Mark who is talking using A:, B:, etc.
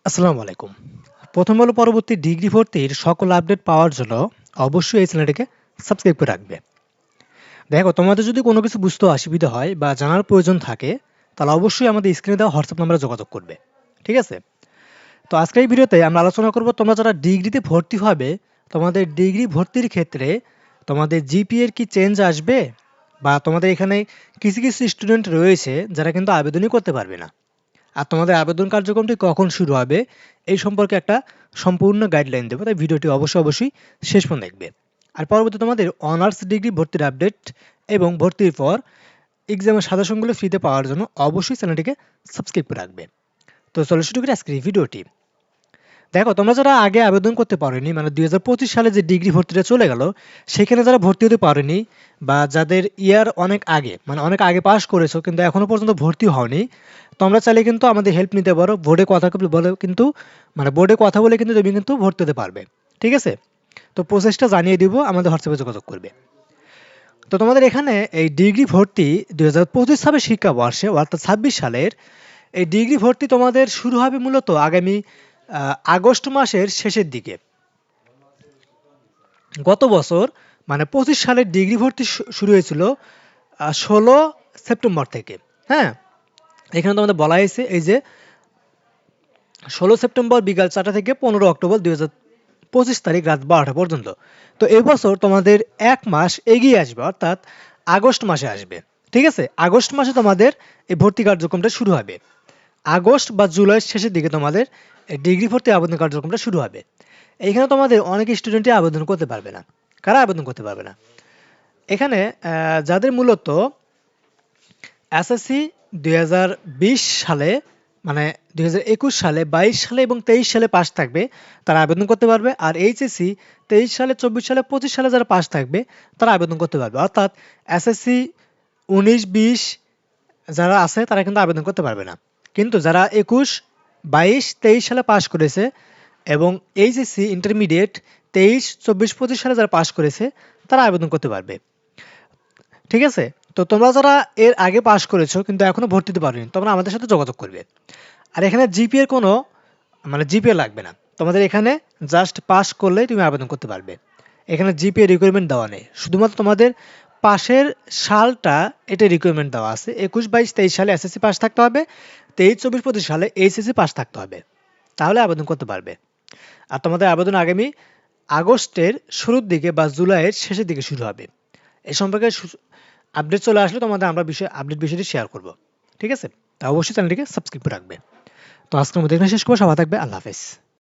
A: আসসালামু আলাইকুম। প্রথম আলো পরবর্তী ডিগ্রি ভর্তির সকল আপডেট পাওয়ার জন্য অবশ্যই এই চ্যানেলটিকে সাবস্ক্রাইব করে রাখবে। দেখো তোমাদের যদি কোনো কিছু বুঝতে অসুবিধা হয় বা জানার প্রয়োজন থাকে তাহলে অবশ্যই আমাদের স্ক্রিনে দেওয়া হোয়াটসঅ্যাপ নাম্বারে যোগাযোগ করবে। ঠিক আছে? তো আজকের এই ভিডিওতে আমরা আলোচনা করব তোমরা যারা ডিগ্রিতে ভর্তি হবে তোমাদের ডিগ্রি ভর্তির ক্ষেত্রে তোমাদের জিপিএ এর কি চেঞ্জ আসবে বা তোমাদের এখানে কিছু স্টুডেন্ট রয়েছে যারা কিন্তু আবেদনই করতে পারবে না। আর তোমাদের আবেদন কার্যক্রমটি কখন শুরু হবে এই সম্পর্কে একটা সম্পূর্ণ গাইডলাইন দেবো, তাই ভিডিওটি অবশ্যই শেষ পর্যন্ত দেখবে। আর পরবর্তী তোমাদের অনার্স ডিগ্রি ভর্তির আপডেট এবং ভর্তির পর এক্সামের সাজেশনগুলো ফ্রিতে পাওয়ার জন্য অবশ্যই চ্যানেলটিকে সাবস্ক্রাইব করে রাখবে। তো চলো শুরু করি আজকের এই ভিডিওটি। দেখো তোমরা যারা আগে আবেদন করতে পারোনি, মানে 2025 সালে যে ডিগ্রি ভর্তিটা চলে গেল সেখানে যারা ভর্তি হতে পারেনি বা যাদের ইয়ার অনেক আগে, মানে অনেক আগে পাস করেছো কিন্তু এখনো পর্যন্ত ভর্তি হওনি, তোমরা চাইলে কিন্তু আমাদের হেল্প নিতে পারো। বোর্ডে কথা বলে কিন্তু তুমি কিন্তু ভর্তি হতে পারবে। ঠিক আছে? তো প্রসেসটা জানিয়ে দিব, আমাদের হোয়াটসঅ্যাপে যোগাযোগ করবে। তো তোমাদের এখানে এই ডিগ্রি ভর্তি 2025 শিক্ষাবর্ষে অর্থাৎ 26 সালের এই ডিগ্রি ভর্তি তোমাদের শুরু হবে মূলত আগামী আগস্ট মাসের শেষের দিকে। গত বছর মানে 25 সালের ডিগ্রি ভর্তি শুরু হয়েছিল 16 সেপ্টেম্বর থেকে। হ্যাঁ, এখানে তোমাদের বলা হয়েছে এই যে 16 সেপ্টেম্বর বিকাল 4টা থেকে 15 অক্টোবর 2025 তারিখ রাত 12টা পর্যন্ত। তো এবছর তোমাদের এক মাস এগিয়ে আসবে, অর্থাৎ আগস্ট মাসে আসবে। ঠিক আছে? আগস্ট মাসে তোমাদের এই ভর্তি কার্যক্রমটা শুরু হবে। আগস্ট বা জুলাইয়ের শেষের দিকে তোমাদের ডিগ্রি ভর্তি আবেদন কার্যক্রমটা শুরু হবে। এখানে তোমাদের অনেক স্টুডেন্টই আবেদন করতে পারবে না। কারা আবেদন করতে পারবে না? এখানে যাদের মূলত এসএসসি 2020 সালে, মানে 2021 সালে, 22 সালে এবং 23 সালে পাস থাকবে তারা আবেদন করতে পারবে। আর এইচএসসি 23 সালে, 24 সালে, 25 সালে যারা পাস থাকবে তারা আবেদন করতে পারবে। অর্থাৎ এসএসসি 19-20 যারা আছে তারা কিন্তু আবেদন করতে পারবে না। কিন্তু যারা 21, 22, 23 সালে পাস করেছে এবং এইচএসসি ইন্টারমিডিয়েট 23, 24, 25 সালে যারা পাস করেছে তারা আবেদন করতে পারবে। ঠিক আছে? তো তোমরা যারা এর আগে পাস করেছো কিন্তু এখনো ভর্তি হতে পারোনি, তোমরা আমাদের সাথে যোগাযোগ করবে। আর এখানে জিপিএ এর কোনো জিপিএ লাগবে না। তোমাদের এখানে জাস্ট পাস করলেই তুমি আবেদন করতে পারবে। এখানে জিপিএ রিকোয়ারমেন্ট দেওয়া নেই। শুধুমাত্র তোমাদের পাশের সালটা এটা রিকোয়ারমেন্ট দেওয়া আছে। 21, 22, 23 সালে এসএসসি পাস থাকতে হবে। 23, 24, 25 সালে এইচএসসি পাস থাকতে হবে। তাহলে আবেদন করতে পারবে। আর তোমাদের আবেদন আগামী আগস্টের শুরুর দিকে বা জুলাইয়ের শেষের দিকে শুরু হবে। এই সম্পর্কে আপডেট চলে আসলে তোমাদের আমরা বিষয়টি শেয়ার করব। ঠিক আছে? তা অবশ্যই চ্যানেলটিকে সাবস্ক্রাইব করে রাখবে। তো আজকের মধ্যে এখানে শেষ করবো। সবাই থাকবে। আল্লাহ হাফেজ।